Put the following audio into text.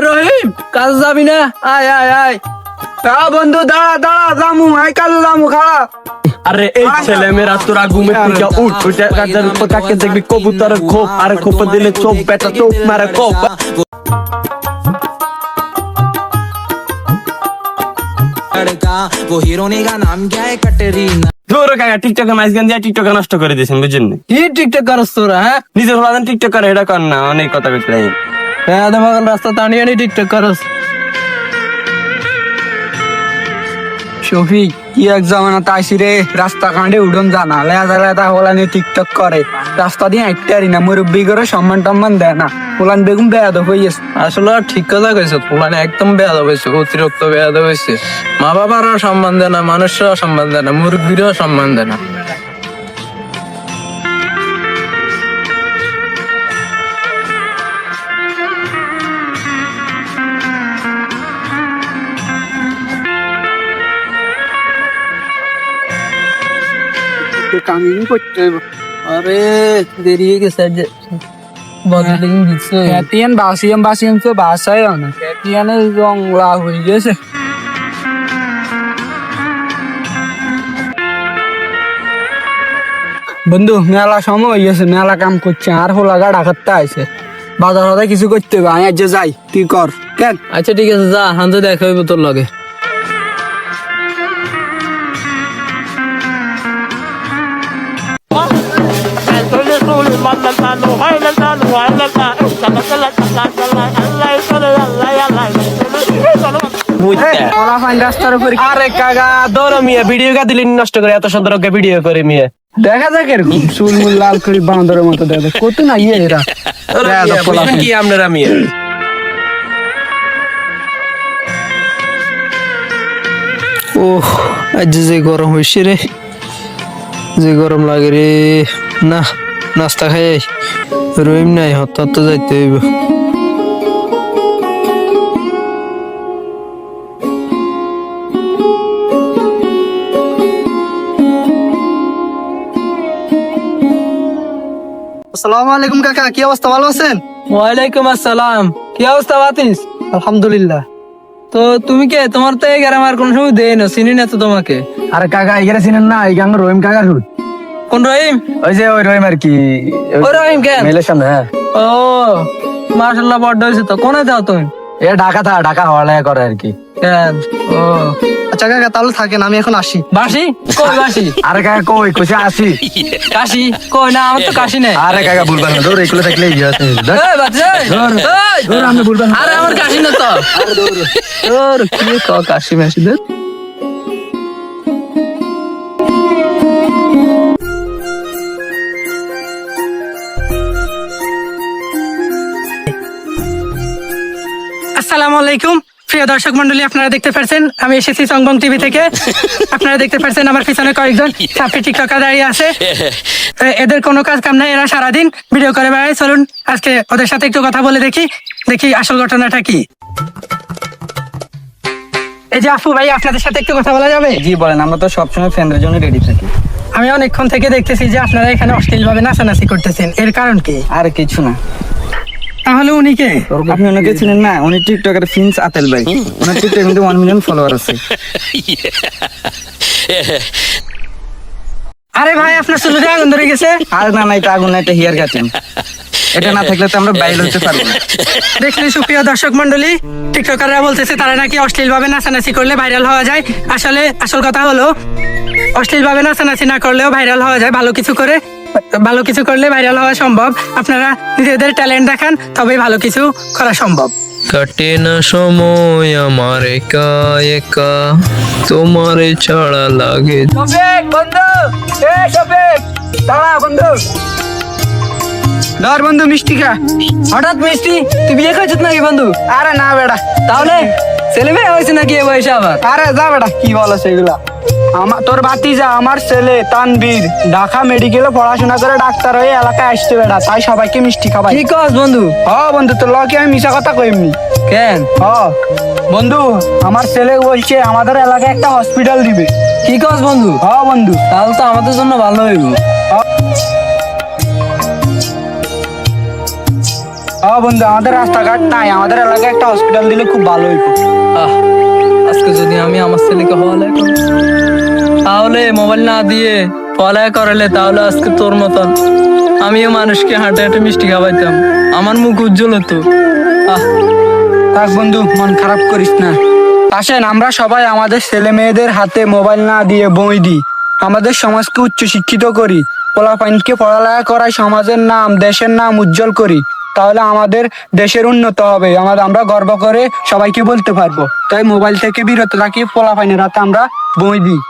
রহিম, কাজ যাবি না? আয় আয় আয়। বন্ধু দাঁড়া দাঁড়া, জামু আয়, কাজে জামু, খাড়া। আরে এই ছেলে মেয়েরা তোরা ঘুমে থেকে উঠ, উঠে কাজের উপর কাকে দেখবি কবুতরের খোপ, আরে খোপ দিলে চোখ বেটা চোখ মারে খোপ। वो हीरोनी का नाम क्या है कटरीना। ধরো কাকা টিকটকে মাইজ গান দিয়ে টিকটকে নষ্ট করে দিয়েছেন, বুঝছেন না? কি টিকটক করস তোরা? হ্যাঁ, নিজের বাদান টিকটক করে এটা কর না, অনেক কথা কইতে মগন রাস্তা টানিয়ে নি টিকটক করস। শফিক, কি এক জামানাতে আইসি রে, রাস্তা কাঁডে উঠন জানা লেদা লেদা হোলা নিয়ে টিকটক করে, রাস্তা দিয়ে হাঁটতে পারি না, মুরব্বী করে সম্মান টম্মান দেয় না, পোলান বেগুন বেয়াদব হয়ে গেছে। আসলে ঠিক কথা কইছে, পোলান একদম বেয়াদব হয়েছে, অতিরিক্ত বেয়াদব হয়েছে। মা বাবারও সম্মান দেয় না, মানুষরাও সম্মান দেয় না, মুরব্বীরও সম্মান দেয় না। কামিং করতে হইব। আরে দেরি হয়ে গেছে যে বদলিং দিচ্ছে। এতিয়ান বাসিয়াম তো বাসায় না, এতিয়ানে জংলা হয়ে গেছে। বন্ধু মেলা সময় হয়ে গেছে, মেলা কাম করছে, আর হোলা গাড়া করতে আইছে, বাজার হাতে কিছু করতে হবে। আমি আজ যাই, তুই কর কেন? আচ্ছা ঠিক আছে, যা, হাতে দেখা হইব তোর লগে। রাস্তার উপরে আরে কাকা ধরো মিয়া, ভিডিও কা দিলি নষ্ট করে, এত সুন্দর ভিডিও করে মিয়া। দেখা যাক এরকম চুল মুল লাল করে বাঁদরের মতো দেখা যায়, কত না ইয়ে এরা কি আপনারা মিয়া। ও আজ যে গরম হয়েছে রে, যে গরম লাগে রে। না নাস্তা খাই রহিম নাই, হত্যাত্ত যাইতে হইব। আসসালামু আলাইকুম কাকা, কি অবস্থা, ভালো আছেন? ওয়ালাইকুম আসসালাম, কি অবস্থা বাতিস? আলহামদুলিল্লাহ। তো তুমি কে? তোমার তো এই গ্রামে আর কোন সময় দেয় না, চিনি না তো তোমাকে। আরে কাকা এখানে চিনেন না, এই গাঙ্গ রহিম কাকা শুন। কোন রহিম? ওই যে ওই রহিম আর কি, ওই রহিম কেন? মেলের সামনে। হ্যাঁ, ও মাশাআল্লাহ, বড় হয়েছে তো। কোনে যাও তুমি? এ ঢাকা হওয়া লাগা করে আর কি। কেন? ও আচ্ছা কাকা, তাহলে থাকেন, আমি এখন আসি। বাসি কই? বাসি আরে কাকা কই কইছে আসি। কাশি কই? না, আমার তো কাশি নেই। আরে কাকা ভুলবেন না, ধর এগুলো থাকলে ইয়ে আছে। এই বাচ্চা, ধর আমি ভুলবেন না। আরে আমার কাশি না তো। তোর কি কাশি মাসি দে। আসসালামু আলাইকুম প্রিয় দর্শক মন্ডলী, আপনারা দেখতে পাচ্ছেন আমি এসেছি চংবং টিভি থেকে। আপনারা দেখতে পাচ্ছেন আমার পিছনে কয়েকজন ছাত্রী টিকটকার দাঁড়িয়ে আছে। এদের কোনো কাজ কাম নাই, এরা সারাদিন ভিডিও করে বেড়ায়। চলুন আজকে ওদের সাথে একটু কথা বলে দেখি আসল ঘটনাটা কি। এই যে আপু ভাই, আপনাদের সাথে একটু কথা বলা যাবে? জি বলেন, আমরা তো সবসময় ফ্রেন্ডের জন্য রেডি থাকি। আমি অনেকক্ষণ থেকে দেখতেছি যে আপনারা এখানে অশ্লীল ভাবে নাচানাচি করতেছেন, এর কারণ কি? আর কিছু না। তাহলে উনি কে? আপনি ওনাকে চিনেন না? উনি টিকটকার প্রিন্স আতেল ভাই। ওনার টিকটকে কিন্তু 1 মিলিয়ন ফলোয়ার আছে। আরে ভাই, আপনার চুলে আগুন ধরে গেছে। আর না না, এটা আগুন না, এটা হেয়ার কাটিং। এটা না থাকলে তো আমরা বাইরে হতে পারবো না। দেখলে সুপ্রিয় দর্শক মন্ডলী, টিকটকাররা বলতেছে তারা নাকি অশ্লীল ভাবে নাচানাচি করলে ভাইরাল হওয়া যায়। আসলে আসল কথা হলো, অশ্লীল ভাবে নাচানাচি না করলেও ভাইরাল হওয়া যায়। ভালো কিছু করলে ভাইরাল হওয়া সম্ভব। আপনারা নিজেদের ট্যালেন্ট দেখান, তবেই ভালো কিছু করা সম্ভব। কাটে না সময় আমার একা একা, তোমারে ছাড়া লাগে। বন্ধু, দাঁড়া বন্ধু, ধর বন্ধু মিষ্টি খা। হঠাৎ মিষ্টি? তুই বিয়ে করছিস নাকি বন্ধু? আরে না বেটা। তাহলে ছেলে মেয়ে হয়েছে নাকি এ বয়সে আবার? আরে যা বেটা, কি বলো সেগুলা। তোর ভাতিজা আমার ছেলে তানবীর ঢাকা মেডিকেলে পড়াশোনা করে ডাক্তার হয়ে এলাকায় আসছে বেটা, তাই সবাইকে মিষ্টি খাবাই। কি কস বন্ধু? বন্ধু, তোর লগে আমি মিশা কথা কইমনি। কেন? বন্ধু, আমার ছেলে বলছে আমাদের এলাকায় একটা হসপিটাল দিবে। কি কস বন্ধু? বন্ধু, তাহলে তো আমাদের জন্য ভালো হইব। বন্ধু, আমাদের রাস্তাঘাট নাই, আমাদের এলাকায় একটা হসপিটাল দিলে খুব ভালো হইতো। আজকে যদি আমি আমার ছেলেকে হওয়ালে তাহলে মোবাইল না দিয়ে পড়ালেখা করালে, তাহলে আজকে তোর মতন আমিও মানুষকে হাঁটে হাঁটে মিষ্টি খাওয়াইতাম, আমার মুখ উজ্জ্বল হতো। থাক বন্ধু, মন খারাপ করিস না। আসেন আমরা সবাই আমাদের ছেলে মেয়েদের হাতে মোবাইল না দিয়ে বই দিই, আমাদের সমাজকে উচ্চ শিক্ষিত করি, পোলাপাইনকে পড়ালেখা করাই, সমাজের নাম দেশের নাম উজ্জ্বল করি। তাহলে আমাদের দেশের উন্নত হবে, আমরা গর্ব করে সবাইকে বলতে পারবো। তাই মোবাইল থেকে বিরত রাখি, পোলাপাইনের হাতে আমরা বই দিই।